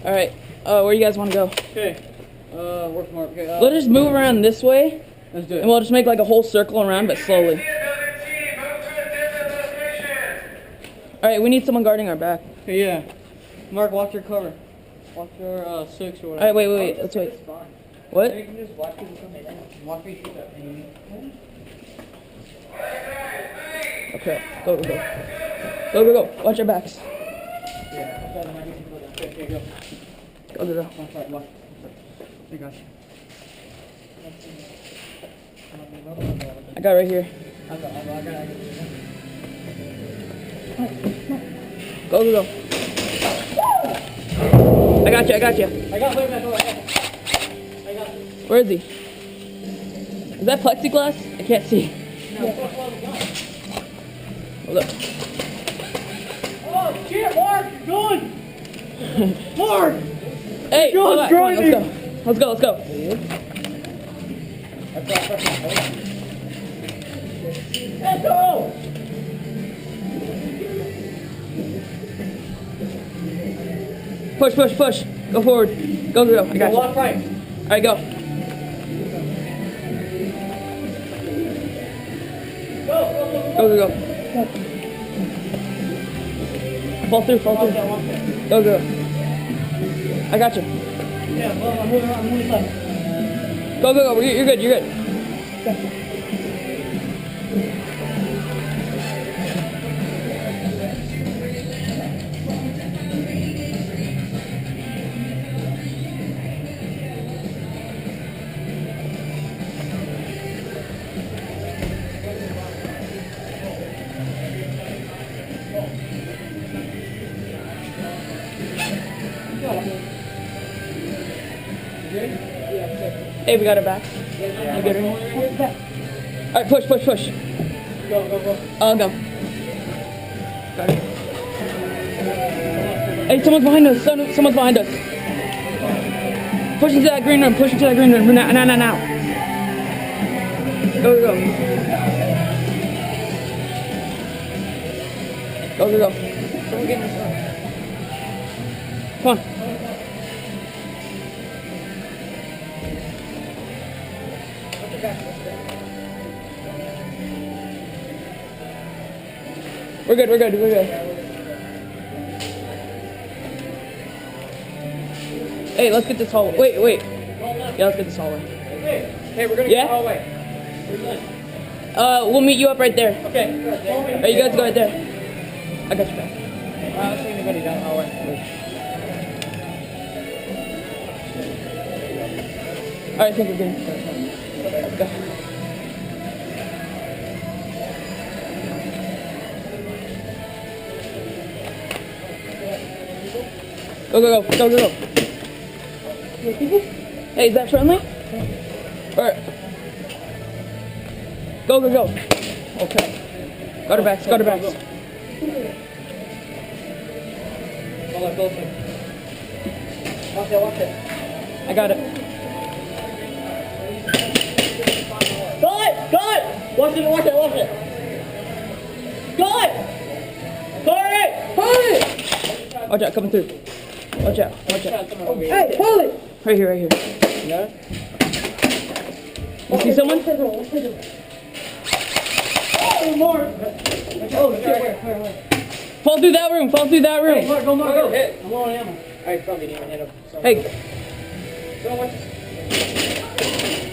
All right. Where you guys want to go? Okay. Where's Mark? Okay. Let's just move around this way, Let's do it. and we'll just make like a whole circle around, but slowly. All right. We need someone guarding our back. Okay, yeah. Mark, watch your cover. Watch your 6 or whatever. All right. Wait. Let's wait. What? You can just watch people come in. Watch me shoot that thing. Okay. Go. Watch your backs. Yeah. Okay, go. Go. Watch. I got you. I got right here. I got Go. I got you. I got you. Where is he? Is that plexiglass? I can't see. No. Hold up. Oh shit, Mark, you're going! Mark! Hey, Go, hold on, come on, let's go. Let's go. Let's go! Push. Go forward. Go. I got you. Walk right. All right, go. Go. Fall through. Go. I got you. Yeah, well, I'm moving left. Go. You're good. Hey, we got it back. You good? All right, push. Go. Go. Got it. Hey, someone's behind us. Someone's behind us. Push into that green room. Now. Go. Go. Someone get in this room. Come on. We're good. Hey, let's get this hallway. Wait. Yeah, let's get this hallway. Hey, we're gonna Yeah? get the hallway. Where's Lynn? We'll meet you up right there. Okay. Alright, you guys go right there. I got your back. I don't see anybody down the hallway. Alright, I think we're good. Go. Go. Hey, is that friendly? Alright. Go. Okay. Got her back. Hold on. Watch it. I got it. Got it! Watch it! Got it! Watch out, coming through. Watch out. Hey, hold it! Right here. You got it? You see someone? Oh, Mark! Oh, shit, wait. Fall through that room. Hey, Mark, go. Hit. I'm low on ammo. Alright, probably didn't even hit him. So. Hey, Go, watch this.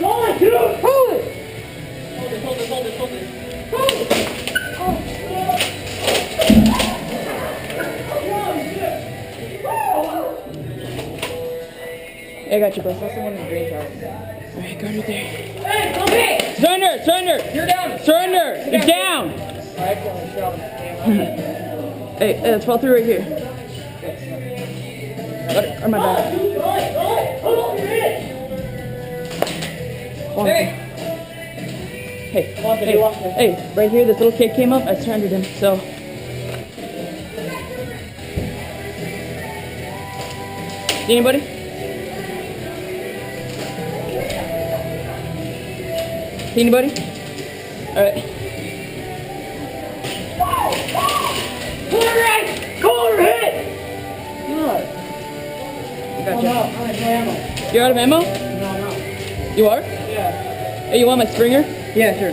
Hold it, dude! Hold it! Hold it. I got you, bro. That's the one in the green tower. Alright, go right there. Hey, come here! Surrender! You're down! Surrender! You're down! I accidentally shot him. Hey, let's fall through right here. Got it. Or my back. Hey, right here, this little kid came up. I surrendered him, so. See anybody? See anybody? Alright. Corner hit! God. Gotcha. I'm out of ammo. You're out of ammo? No, I'm out. You are? Yeah. Hey, you want my Springer? Yeah, sure.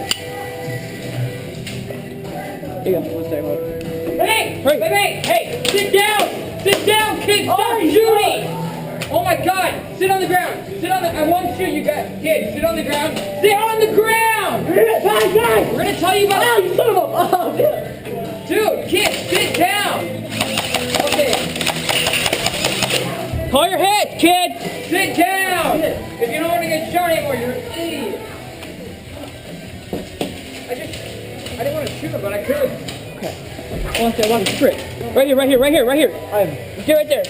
Here you go. One second, hold on. Hey! Hurry. Hey! Sit down! Sit down, kid! Stop shooting! Oh my god! Sit on the ground! Sit on the... I won't shoot you guys. Kid, sit on the ground. Sit on the ground! Guys! We're gonna tell you about... Oh, you son of a... Oh, dude, kid, sit down! Okay. Call your head, kid! Sit down! If you don't want to get shot anymore, you're an idiot. I didn't want to shoot him, but I could. Okay. One second, straight. Right here. Get right there.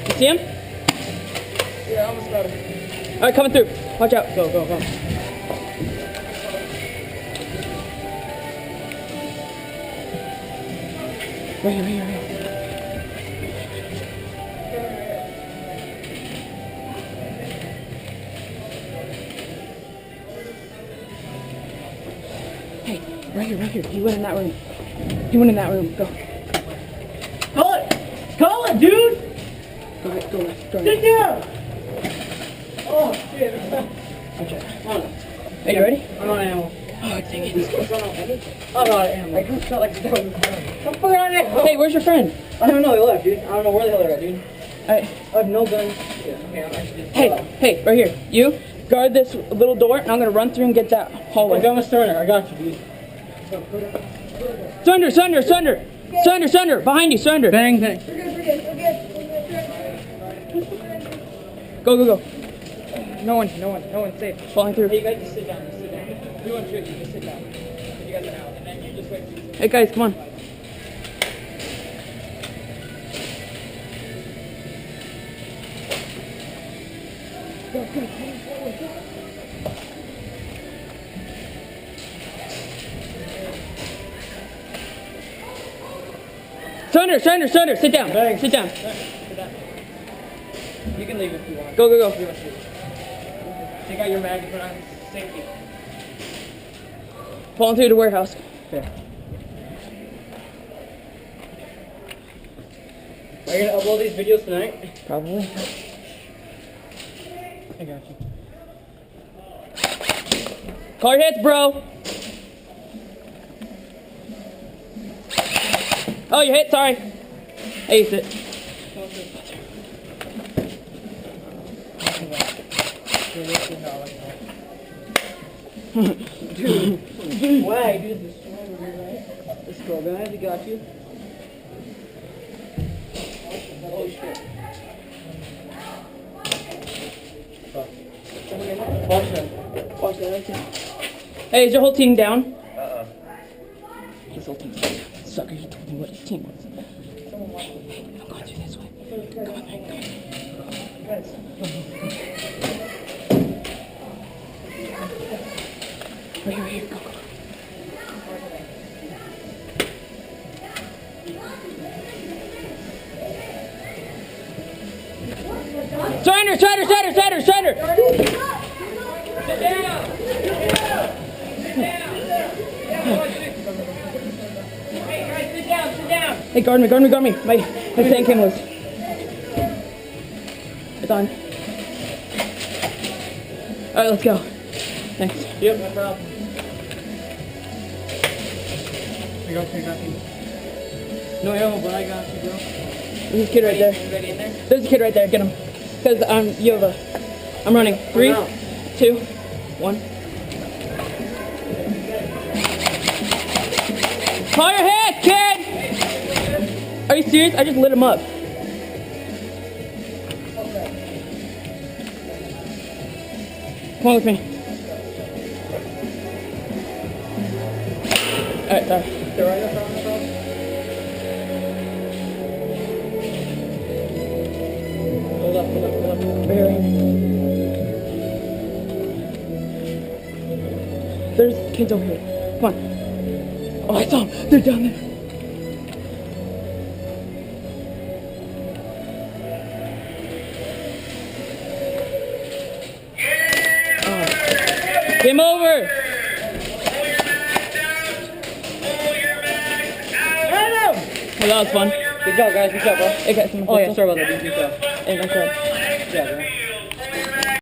You see him? Yeah, I almost got him. Alright, coming through. Watch out. Go. Right here. Hey, right here. He went in that room. Go. Call it, dude! Go left. Sit down! Oh, shit. Okay. Hey, you ready? I'm on ammo. Oh, dang it. I'm out of ammo. I just felt like throwing the gun. I'm fucking out of ammo. Hey, where's your friend? I don't know, he left, dude. I don't know where the hell they're at, dude. Alright. I have no guns. Yeah, okay, I'm actually just... Hey, right here. You guard this little door, and I'm gonna run through and get that hallway. I got my starter. I got you, dude. Sunder! Behind you, Sunder! Bang. Go. No one safe. Falling through. Hey, you guys just sit down. We won't shoot you. Just sit down. You guys are out. And then you just wait. Hey guys, come on. Sunder, sit down. Bang. Sit down. You can leave if you want. Go. You want to shoot. Take out your mag and put on safety. Falling through the warehouse. Okay. Are you gonna upload these videos tonight? Probably. I got you. Call your hits, bro. Oh, you hit. Sorry. Ace it. Dude, why? Dude, this is right? Let's go, guys. We got you. Oh shit. Watch that right there. Hey, is your whole team down? His whole team's down. Sucker, he told me what his team was. Hey, I'm going through this way. Come on. Right here, go. Surrender! Sit down! Hey, guys, sit down! Hey, guard me. My tank cam was. It's on. Alright, let's go. Thanks. Yep, no problem. I got you. No ammo, but I got you, bro. There's a kid right there. You ready in there? There's a kid right there. Get him. Because you have a... I'm running. 3, 2, 1. Call your head, kid! Are you serious? I just lit him up. Come on with me. Alright, sorry. They're right up on the top. Hold up. Barely. There's kids over here. Come on. Oh, I saw them. They're down there. Oh. Game over. Well, that was fun. Good job, guys. Good job, bro. Hey, guys, Oh, yeah, sorry about that, dude. Good job. Hey, nice job. Good job, bro.